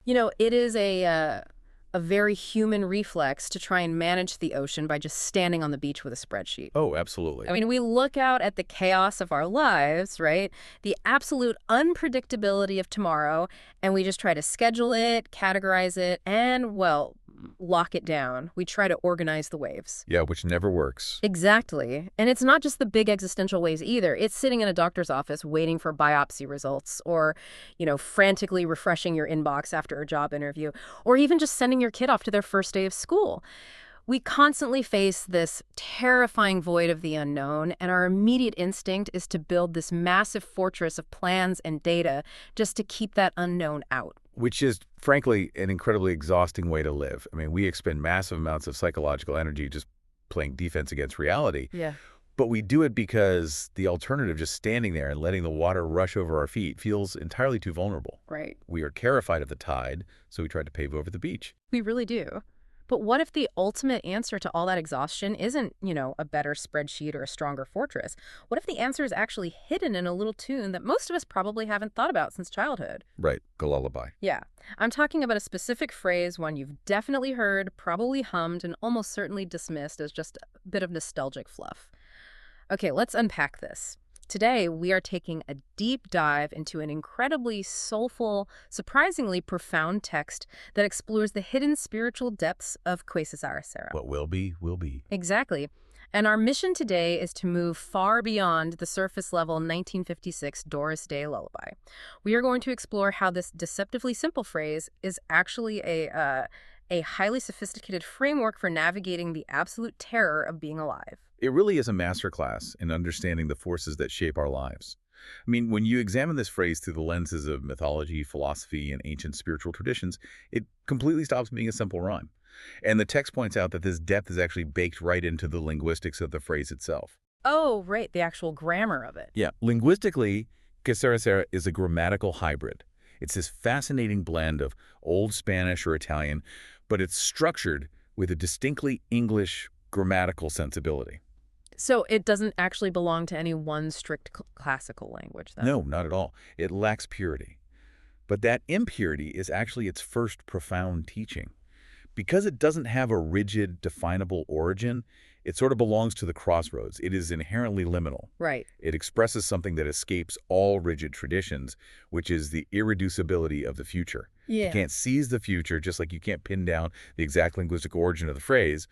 It is a very human reflex to try and manage the ocean by just standing on the beach with a spreadsheet. Oh, absolutely. I mean, we look out at the chaos of our lives, right? The absolute unpredictability of tomorrow, and we just try to schedule it, categorize it, and, well, lock it down. We try to organize the waves. Yeah, which never works. Exactly. And it's not just the big existential waves either. It's sitting in a doctor's office waiting for biopsy results or, frantically refreshing your inbox after a job interview, or even just sending your kid off to their first day of school. We constantly face this terrifying void of the unknown, and our immediate instinct is to build this massive fortress of plans and data just to keep that unknown out. Which is, frankly, an incredibly exhausting way to live. I mean, we expend massive amounts of psychological energy just playing defense against reality. Yeah. But we do it because the alternative, just standing there and letting the water rush over our feet, feels entirely too vulnerable. Right. We are terrified of the tide, so we try to pave over the beach. We really do. But what if the ultimate answer to all that exhaustion isn't, a better spreadsheet or a stronger fortress? What if the answer is actually hidden in a little tune that most of us probably haven't thought about since childhood? Right, the lullaby. Yeah, I'm talking about a specific phrase, one you've definitely heard, probably hummed, and almost certainly dismissed as just a bit of nostalgic fluff. Okay, let's unpack this. Today, we are taking a deep dive into an incredibly soulful, surprisingly profound text that explores the hidden spiritual depths of Sera. What will be, will be. Exactly. And our mission today is to move far beyond the surface level 1956 Doris Day lullaby. We are going to explore how this deceptively simple phrase is actually a highly sophisticated framework for navigating the absolute terror of being alive. It really is a masterclass in understanding the forces that shape our lives. I mean, when you examine this phrase through the lenses of mythology, philosophy, and ancient spiritual traditions, it completely stops being a simple rhyme. And the text points out that this depth is actually baked right into the linguistics of the phrase itself. Oh, right, the actual grammar of it. Yeah, linguistically, Sera is a grammatical hybrid. It's this fascinating blend of Old Spanish or Italian, but it's structured with a distinctly English grammatical sensibility. So it doesn't actually belong to any one strict classical language, then? No, not at all. It lacks purity. But that impurity is actually its first profound teaching. Because it doesn't have a rigid, definable origin, it sort of belongs to the crossroads. It is inherently liminal. Right. It expresses something that escapes all rigid traditions, which is the irreducibility of the future. Yeah. You can't seize the future, just like you can't pin down the exact linguistic origin of the phrase.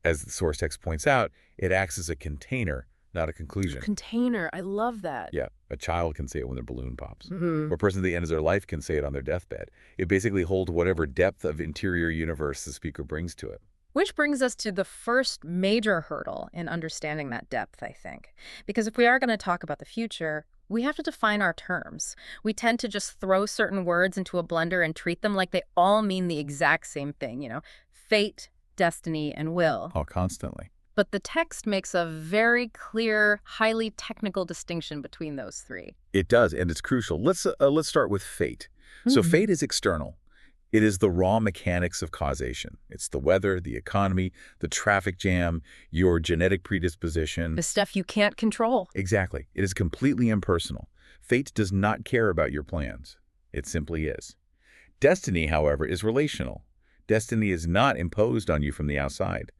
As the source text points out, it acts as a container, not a conclusion. Container. I love that. Yeah, a child can say it when their balloon pops. Mm-hmm. Or a person at the end of their life can say it on their deathbed. It basically holds whatever depth of interior universe the speaker brings to it. Which brings us to the first major hurdle in understanding that depth, I think. Because if we are going to talk about the future, we have to define our terms. We tend to just throw certain words into a blender and treat them like they all mean the exact same thing, fate, destiny, and will. Oh, constantly. But the text makes a very clear, highly technical distinction between those three. It does, and it's crucial. Let's start with fate. So fate is external. It is the raw mechanics of causation. It's the weather, the economy, the traffic jam, your genetic predisposition. The stuff you can't control. Exactly. It is completely impersonal. Fate does not care about your plans. It simply is. Destiny, however, is relational. Destiny is not imposed on you from the outside.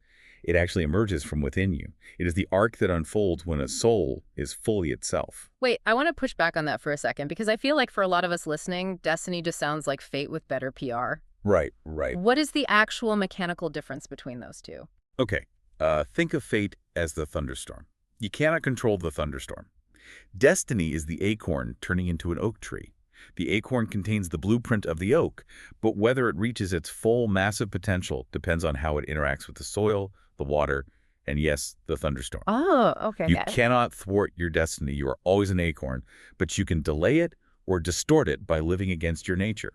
It actually emerges from within you. It is the arc that unfolds when a soul is fully itself. Wait, I want to push back on that for a second, because I feel like for a lot of us listening, destiny just sounds like fate with better PR. Right, right. What is the actual mechanical difference between those two? Okay, think of fate as the thunderstorm. You cannot control the thunderstorm. Destiny is the acorn turning into an oak tree. The acorn contains the blueprint of the oak, but whether it reaches its full massive potential depends on how it interacts with the soil, the water, and yes, the thunderstorm. Oh, okay. You cannot thwart your destiny. You are always an acorn, but you can delay it or distort it by living against your nature.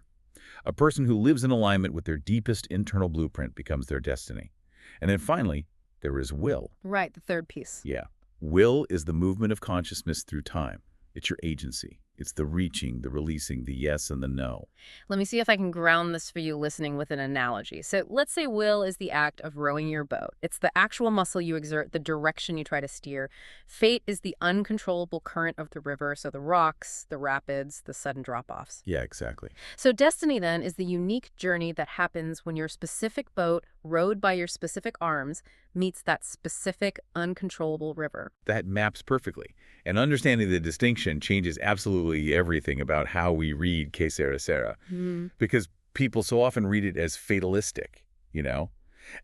A person who lives in alignment with their deepest internal blueprint becomes their destiny. And then finally, there is will. Right, the third piece. Yeah. Will is the movement of consciousness through time. It's your agency. It's the reaching, the releasing, the yes and the no. Let me see if I can ground this for you listening with an analogy. So let's say will is the act of rowing your boat. It's the actual muscle you exert, the direction you try to steer. Fate is the uncontrollable current of the river, so the rocks, the rapids, the sudden drop-offs. Yeah, exactly. So destiny then is the unique journey that happens when your specific boat, rowed by your specific arms, meets that specific uncontrollable river. That maps perfectly. And understanding the distinction changes absolutely everything about how we read Que Sera Sera. Hmm. Because people so often read it as fatalistic, you know?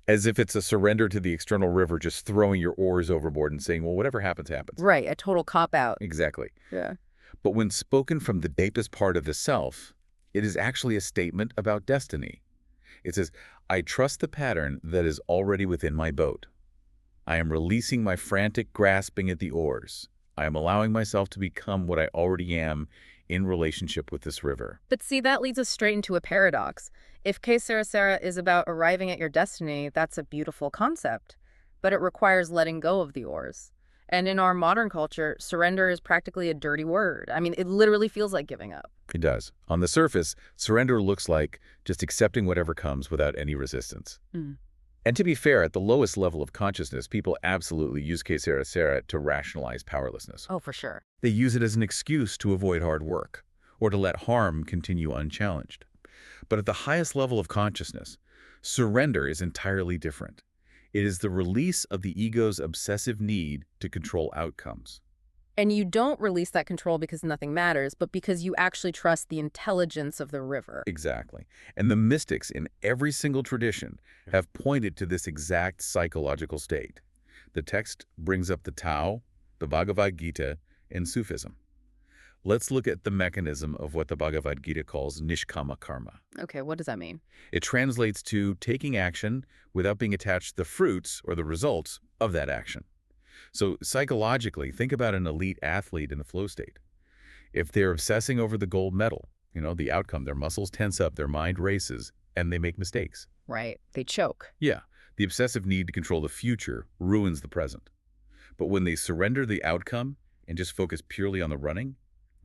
As if it's a surrender to the external river, just throwing your oars overboard and saying, well, whatever happens, happens. Right, a total cop-out. Exactly. Yeah. But when spoken from the deepest part of the self, it is actually a statement about destiny. It says, I trust the pattern that is already within my boat. I am releasing my frantic grasping at the oars. I am allowing myself to become what I already am in relationship with this river. But see, that leads us straight into a paradox. If Que Sera Sera is about arriving at your destiny, that's a beautiful concept. But it requires letting go of the oars. And in our modern culture, surrender is practically a dirty word. I mean, it literally feels like giving up. It does. On the surface, surrender looks like just accepting whatever comes without any resistance. Mm. And to be fair, at the lowest level of consciousness, people absolutely use Que Sera Sera to rationalize powerlessness. Oh, for sure. They use it as an excuse to avoid hard work or to let harm continue unchallenged. But at the highest level of consciousness, surrender is entirely different. It is the release of the ego's obsessive need to control outcomes. And you don't release that control because nothing matters, but because you actually trust the intelligence of the river. Exactly. And the mystics in every single tradition have pointed to this exact psychological state. The text brings up the Tao, the Bhagavad Gita, and Sufism. Let's look at the mechanism of what the Bhagavad Gita calls nishkama karma. Okay, what does that mean? It translates to taking action without being attached to the fruits or the results of that action. So psychologically, think about an elite athlete in the flow state. If they're obsessing over the gold medal, the outcome, their muscles tense up, their mind races, and they make mistakes. Right, they choke. Yeah, the obsessive need to control the future ruins the present. But when they surrender the outcome and just focus purely on the running,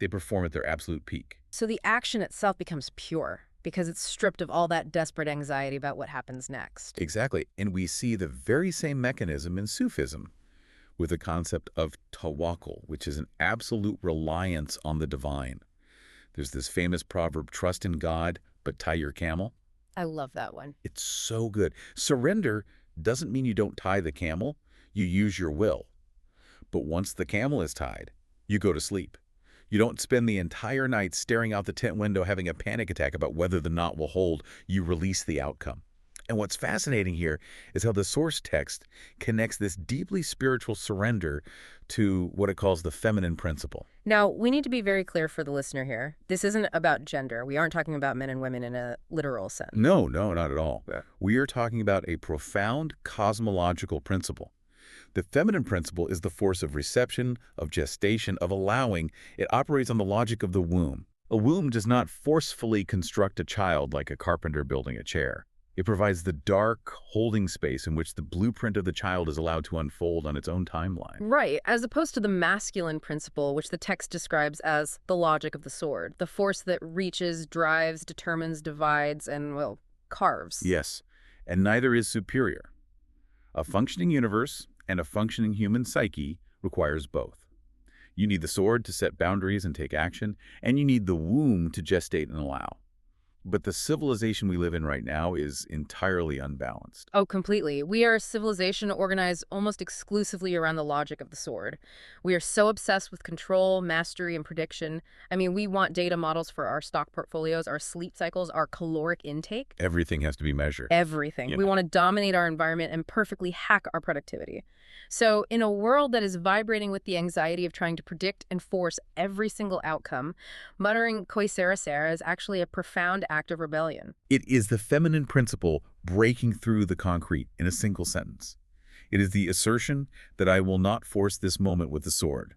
they perform at their absolute peak. So the action itself becomes pure because it's stripped of all that desperate anxiety about what happens next. Exactly, and we see the very same mechanism in Sufism, with the concept of tawakkul, which is an absolute reliance on the divine. There's this famous proverb, trust in God, but tie your camel. I love that one. It's so good. Surrender doesn't mean you don't tie the camel. You use your will. But once the camel is tied, you go to sleep. You don't spend the entire night staring out the tent window having a panic attack about whether the knot will hold. You release the outcome. And what's fascinating here is how the source text connects this deeply spiritual surrender to what it calls the feminine principle. Now, we need to be very clear for the listener here. This isn't about gender. We aren't talking about men and women in a literal sense. No, not at all. Yeah. We are talking about a profound cosmological principle. The feminine principle is the force of reception, of gestation, of allowing. It operates on the logic of the womb. A womb does not forcefully construct a child like a carpenter building a chair. It provides the dark, holding space in which the blueprint of the child is allowed to unfold on its own timeline. Right, as opposed to the masculine principle, which the text describes as the logic of the sword, the force that reaches, drives, determines, divides, and, well, carves. Yes, and neither is superior. A functioning universe and a functioning human psyche requires both. You need the sword to set boundaries and take action, and you need the womb to gestate and allow. But the civilization we live in right now is entirely unbalanced. Oh, completely. We are a civilization organized almost exclusively around the logic of the sword. We are so obsessed with control, mastery, and prediction. I mean, we want data models for our stock portfolios, our sleep cycles, our caloric intake. Everything has to be measured. Everything. Yeah. We want to dominate our environment and perfectly hack our productivity. So in a world that is vibrating with the anxiety of trying to predict and force every single outcome, muttering "Koi Sera Sera" is actually a profound act of rebellion. It is the feminine principle breaking through the concrete in a single sentence. It is the assertion that I will not force this moment with the sword.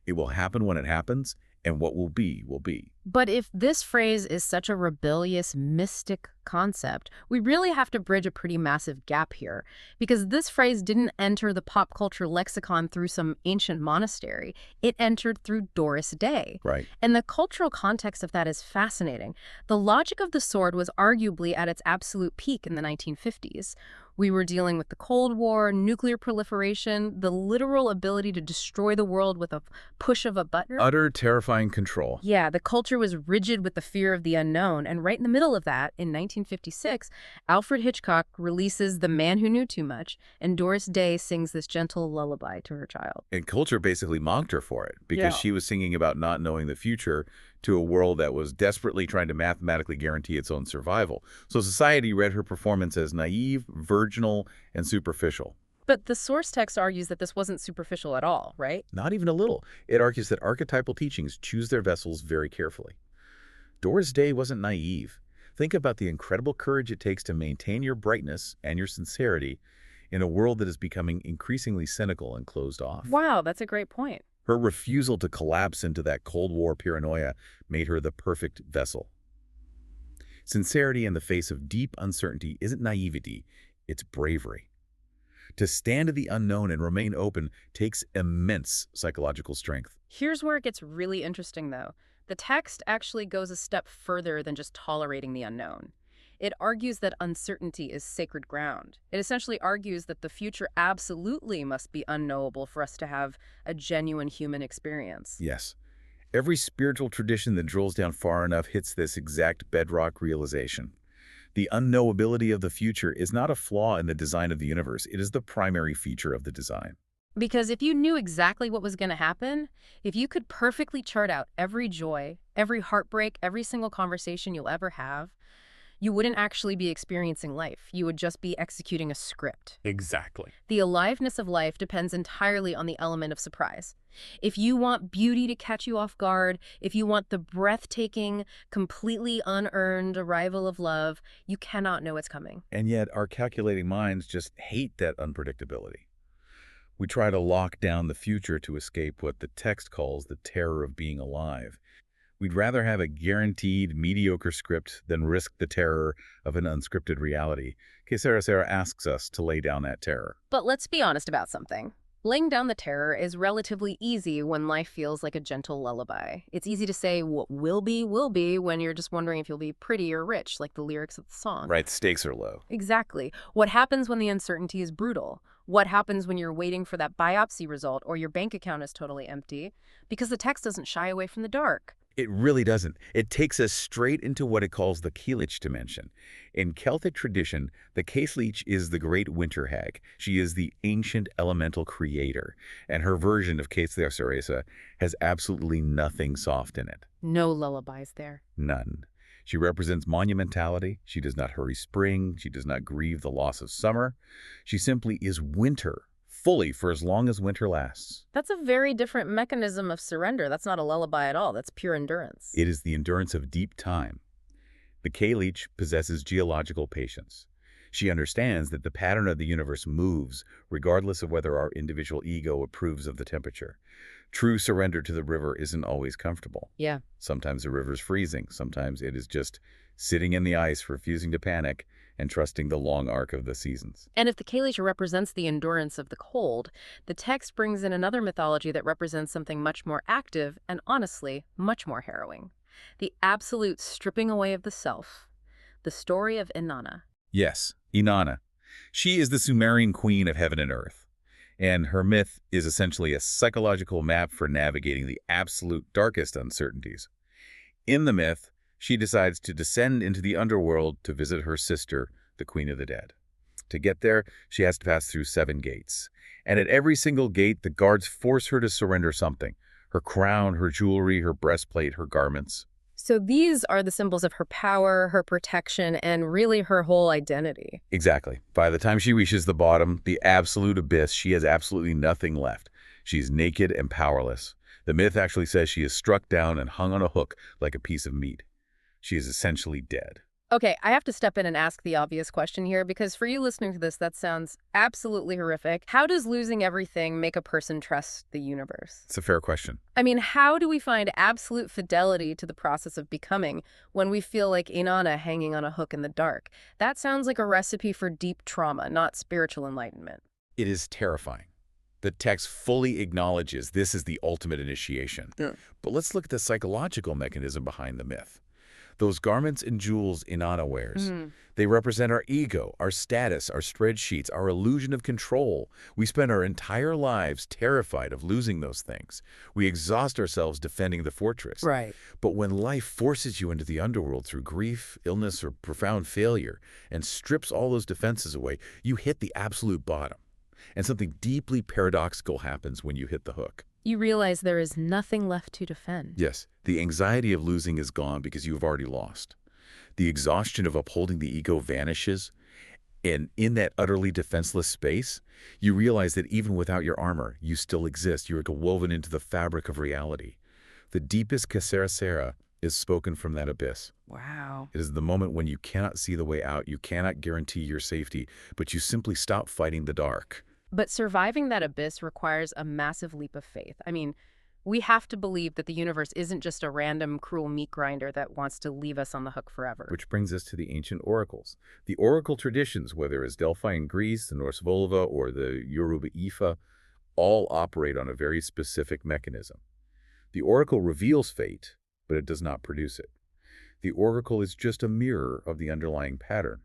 It will happen when it happens, and what will be, will be. But if this phrase is such a rebellious, mystic concept, we really have to bridge a pretty massive gap here, because this phrase didn't enter the pop culture lexicon through some ancient monastery. It entered through Doris Day. Right. And the cultural context of that is fascinating. The logic of the sword was arguably at its absolute peak in the 1950s. We were dealing with the Cold War, nuclear proliferation, the literal ability to destroy the world with a push of a button. Utter terrifying control. Yeah, the culture was rigid with the fear of the unknown, and right in the middle of that, in 1956, Alfred Hitchcock releases The Man Who Knew Too Much, and Doris Day sings this gentle lullaby to her child. And culture basically mocked her for it because Yeah. she was singing about not knowing the future to a world that was desperately trying to mathematically guarantee its own survival. So society read her performance as naive, virginal, and superficial. But the source text argues that this wasn't superficial at all, right? Not even a little. It argues that archetypal teachings choose their vessels very carefully. Doris Day wasn't naive. Think about the incredible courage it takes to maintain your brightness and your sincerity in a world that is becoming increasingly cynical and closed off. Wow, that's a great point. Her refusal to collapse into that Cold War paranoia made her the perfect vessel. Sincerity in the face of deep uncertainty isn't naivety, it's bravery. To stand to the unknown and remain open takes immense psychological strength. Here's where it gets really interesting, though. The text actually goes a step further than just tolerating the unknown. It argues that uncertainty is sacred ground. It essentially argues that the future absolutely must be unknowable for us to have a genuine human experience. Yes, every spiritual tradition that drills down far enough hits this exact bedrock realization. The unknowability of the future is not a flaw in the design of the universe. It is the primary feature of the design. Because if you knew exactly what was going to happen, if you could perfectly chart out every joy, every heartbreak, every single conversation you'll ever have, you wouldn't actually be experiencing life. You would just be executing a script. Exactly. The aliveness of life depends entirely on the element of surprise. If you want beauty to catch you off guard, if you want the breathtaking, completely unearned arrival of love, you cannot know it's coming. And yet our calculating minds just hate that unpredictability. We try to lock down the future to escape what the text calls the terror of being alive. We'd rather have a guaranteed, mediocre script than risk the terror of an unscripted reality. Sera asks us to lay down that terror. But let's be honest about something. Laying down the terror is relatively easy when life feels like a gentle lullaby. It's easy to say what will be when you're just wondering if you'll be pretty or rich, like the lyrics of the song. Right, stakes are low. Exactly. What happens when the uncertainty is brutal? What happens when you're waiting for that biopsy result or your bank account is totally empty? Because the text doesn't shy away from the dark. It really doesn't. It takes us straight into what it calls the Kelich dimension. In Celtic tradition, the Kelich is the great winter hag. She is the ancient elemental creator, and her version of Ceresa has absolutely nothing soft in it. No lullabies there. None. She represents monumentality. She does not hurry spring. She does not grieve the loss of summer. She simply is winter, fully for as long as winter lasts. That's a very different mechanism of surrender. That's not a lullaby at all. That's pure endurance. It is the endurance of deep time. The Kelich possesses geological patience. She understands that the pattern of the universe moves regardless of whether our individual ego approves of the temperature. True surrender to the river isn't always comfortable. Yeah. Sometimes the river's freezing. Sometimes it is just sitting in the ice, refusing to panic, and trusting the long arc of the seasons. And if the Kalisha represents the endurance of the cold, the text brings in another mythology that represents something much more active and, honestly, much more harrowing. The absolute stripping away of the self. The story of Inanna. Yes, Inanna. She is the Sumerian queen of heaven and earth, and her myth is essentially a psychological map for navigating the absolute darkest uncertainties. In the myth, she decides to descend into the underworld to visit her sister, the Queen of the Dead. To get there, she has to pass through 7 gates. And at every single gate, the guards force her to surrender something. Her crown, her jewelry, her breastplate, her garments. So these are the symbols of her power, her protection, and really her whole identity. Exactly. By the time she reaches the bottom, the absolute abyss, she has absolutely nothing left. She's naked and powerless. The myth actually says she is struck down and hung on a hook like a piece of meat. She is essentially dead. Okay, I have to step in and ask the obvious question here because for you listening to this, that sounds absolutely horrific. How does losing everything make a person trust the universe? It's a fair question. I mean, how do we find absolute fidelity to the process of becoming when we feel like Inanna hanging on a hook in the dark? That sounds like a recipe for deep trauma, not spiritual enlightenment. It is terrifying. The text fully acknowledges this is the ultimate initiation. Yeah. But let's look at the psychological mechanism behind the myth. Those garments and jewels Inanna wears, Mhm. they represent our ego, our status, our spreadsheets, our illusion of control. We spend our entire lives terrified of losing those things. We exhaust ourselves defending the fortress. Right. But when life forces you into the underworld through grief, illness, or profound failure and strips all those defenses away, you hit the absolute bottom. And something deeply paradoxical happens when you hit the hook. You realize there is nothing left to defend. Yes, the anxiety of losing is gone because you have already lost. The exhaustion of upholding the ego vanishes, and in that utterly defenseless space, you realize that even without your armor, you still exist. You are woven into the fabric of reality. The deepest Sera is spoken from that abyss. Wow. It is the moment when you cannot see the way out, you cannot guarantee your safety, but you simply stop fighting the dark. But surviving that abyss requires a massive leap of faith. I mean, we have to believe that the universe isn't just a random, cruel meat grinder that wants to leave us on the hook forever. Which brings us to the ancient oracles. The oracle traditions, whether it's Delphi in Greece, the Norse Volva, or the Yoruba Ifa, all operate on a very specific mechanism. The oracle reveals fate, but it does not produce it. The oracle is just a mirror of the underlying pattern.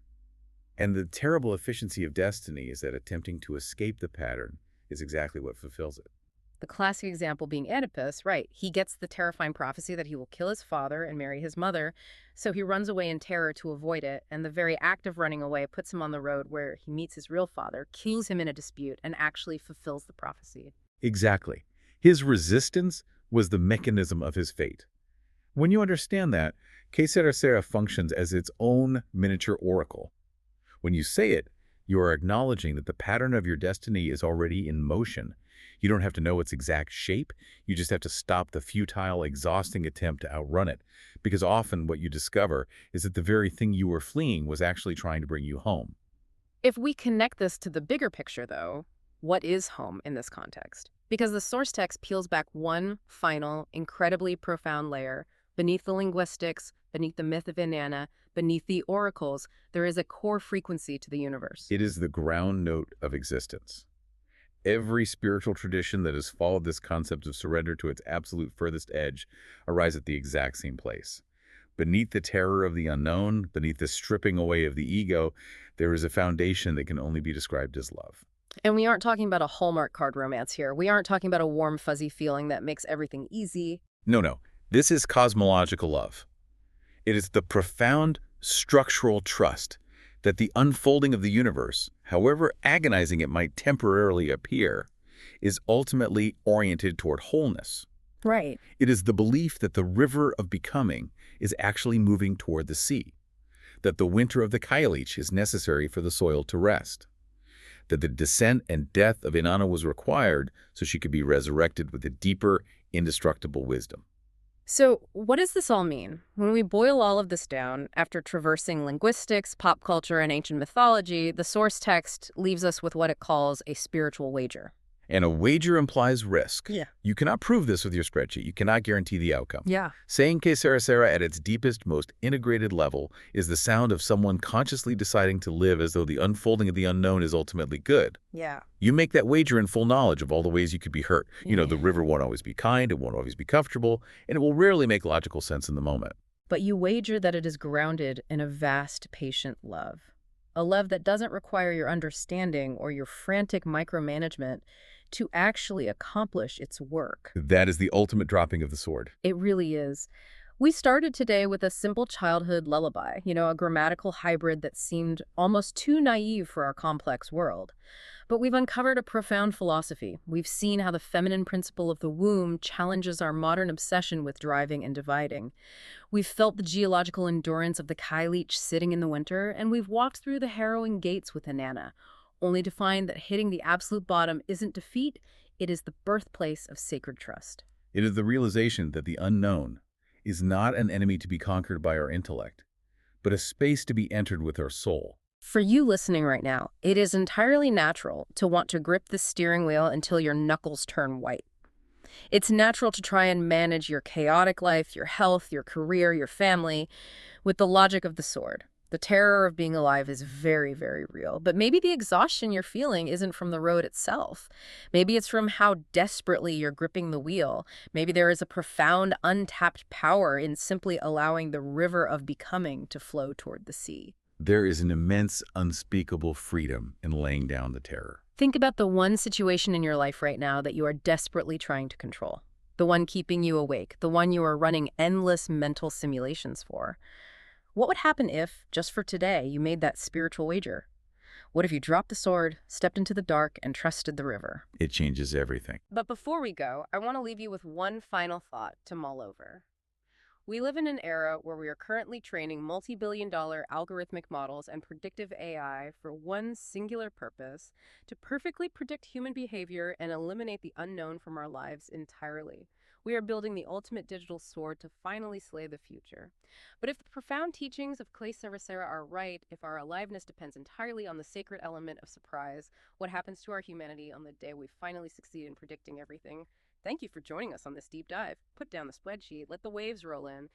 And the terrible efficiency of destiny is that attempting to escape the pattern is exactly what fulfills it. The classic example being Oedipus, right? He gets the terrifying prophecy that he will kill his father and marry his mother, so he runs away in terror to avoid it, and the very act of running away puts him on the road where he meets his real father, kills him in a dispute, and actually fulfills the prophecy. Exactly. His resistance was the mechanism of his fate. When you understand that, Sera functions as its own miniature oracle. When you say it, you are acknowledging that the pattern of your destiny is already in motion. You don't have to know its exact shape. You just have to stop the futile, exhausting attempt to outrun it. Because often what you discover is that the very thing you were fleeing was actually trying to bring you home. If we connect this to the bigger picture, though, what is home in this context? Because the source text peels back one final, incredibly profound layer. Beneath the linguistics, beneath the myth of Inanna, beneath the oracles, there is a core frequency to the universe. It is the ground note of existence. Every spiritual tradition that has followed this concept of surrender to its absolute furthest edge arrives at the exact same place. Beneath the terror of the unknown, beneath the stripping away of the ego, there is a foundation that can only be described as love. And we aren't talking about a Hallmark card romance here. We aren't talking about a warm, fuzzy feeling that makes everything easy. No. This is cosmological love. It is the profound structural trust that the unfolding of the universe, however agonizing it might temporarily appear, is ultimately oriented toward wholeness. Right. It is the belief that the river of becoming is actually moving toward the sea, that the winter of the Kailich is necessary for the soil to rest, that the descent and death of Inanna was required so she could be resurrected with a deeper, indestructible wisdom. So what does this all mean? When we boil all of this down, after traversing linguistics, pop culture, and ancient mythology, the source text leaves us with what it calls a spiritual wager. And a wager implies risk. Yeah. You cannot prove this with your spreadsheet. You cannot guarantee the outcome. Yeah. Saying que Sera at its deepest, most integrated level is the sound of someone consciously deciding to live as though the unfolding of the unknown is ultimately good. Yeah. You make that wager in full knowledge of all the ways you could be hurt. You know, the river won't always be kind, it won't always be comfortable, and it will rarely make logical sense in the moment. But you wager that it is grounded in a vast, patient love. A love that doesn't require your understanding or your frantic micromanagement to actually accomplish its work. That is the ultimate dropping of the sword. It really is. We started today with a simple childhood lullaby, a grammatical hybrid that seemed almost too naive for our complex world. But we've uncovered a profound philosophy. We've seen how the feminine principle of the womb challenges our modern obsession with driving and dividing. We've felt the geological endurance of the Kailich sitting in the winter, and we've walked through the harrowing gates with Inanna, only to find that hitting the absolute bottom isn't defeat, it is the birthplace of sacred trust. It is the realization that the unknown is not an enemy to be conquered by our intellect, but a space to be entered with our soul. For you listening right now, it is entirely natural to want to grip the steering wheel until your knuckles turn white. It's natural to try and manage your chaotic life, your health, your career, your family, with the logic of the sword. The terror of being alive is very, very real. But maybe the exhaustion you're feeling isn't from the road itself. Maybe it's from how desperately you're gripping the wheel. Maybe there is a profound, untapped power in simply allowing the river of becoming to flow toward the sea. There is an immense, unspeakable freedom in laying down the terror. Think about the one situation in your life right now that you are desperately trying to control. The one keeping you awake, the one you are running endless mental simulations for. What would happen if, just for today, you made that spiritual wager? What if you dropped the sword, stepped into the dark, and trusted the river? It changes everything. But before we go, I want to leave you with one final thought to mull over. We live in an era where we are currently training multi-billion-dollar algorithmic models and predictive AI for one singular purpose: to perfectly predict human behavior and eliminate the unknown from our lives entirely. We are building the ultimate digital sword to finally slay the future. But if the profound teachings of Sera are right, if our aliveness depends entirely on the sacred element of surprise, what happens to our humanity on the day we finally succeed in predicting everything? Thank you for joining us on this deep dive. Put down the spreadsheet, let the waves roll in,